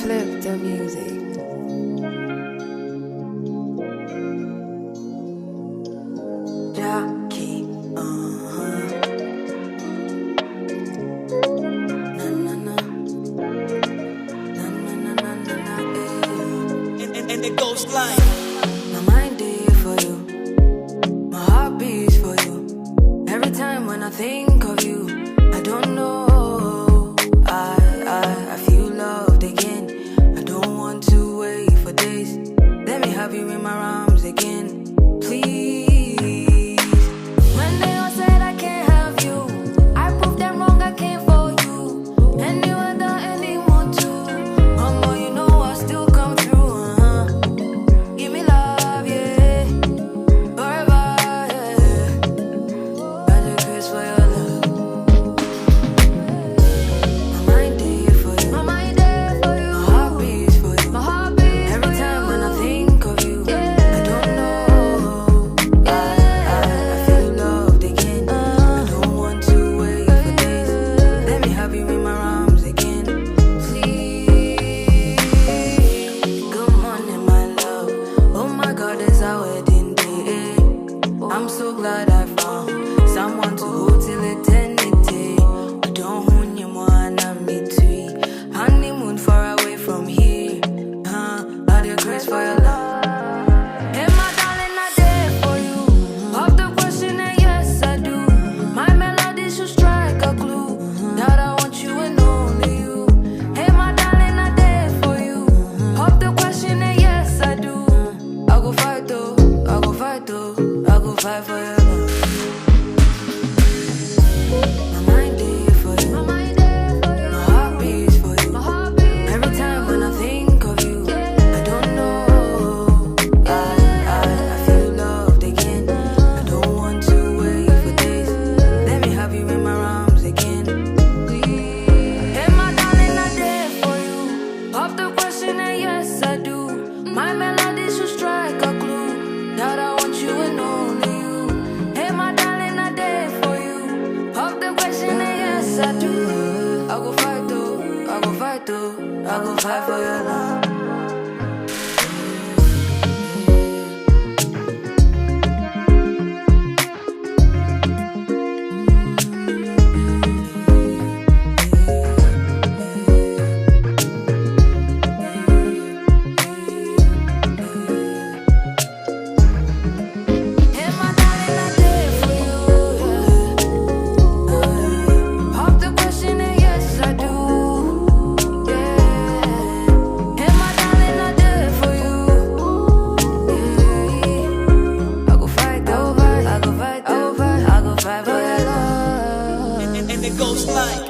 flip the music. Jackie, na na na, na na na na na na, And it goes like my mind is for you, my heart beats for you. Every time when I think of you, I don't know. I feel loved again. I don't want to wait for days. Let me have you in my arms again, please. When they all said I can't have you, I proved them wrong. I came for you, and you were the anyone too. Mama, you know I still come through. Give me love, yeah, forever, yeah. Got a kiss for your love. My mind there for you, my mind there for you. My heart beats for you, my heart beats. Every time when I think of you, I don't know. I feel loved again. I don't want to wait for days. Let me have you in my arms again, please. Good morning, my love. Oh my God, it's our wedding day. I'm so glad I found someone to hold till eternity. I don't want you more than me too. Honeymoon far away from here. Out your grace for your love. Hey, my darling, I did for you. Pop the question and yes, I do. My melody should strike a clue that I want you and only you. Hey, my darling, I did for you. Pop the question and yes, I do. I go fight though, I go fight though, I go fight for your love. My mind there for you, my mind there for you. My heart beats for you, my heart beats. Every time when I think of you, I don't know. I feel loved again. I don't want to wait for days. Let me have you in my arms again, please. Hey, my darling, I did for you. Pop the question and yes, I do. My melody should strike a clue that I want you and only you. Hey, my darling, I did for you. Pop the question and yes, I do. I go fight though, I go fight though, I go fight for your love. Hey, my darling, I did for you, yeah. Pop the question and yes, I do, yeah. Hey, my darling, I did for you, yeah. I go fight, I go fight, I go fight, I go fight, I go fight for your love. and it goes like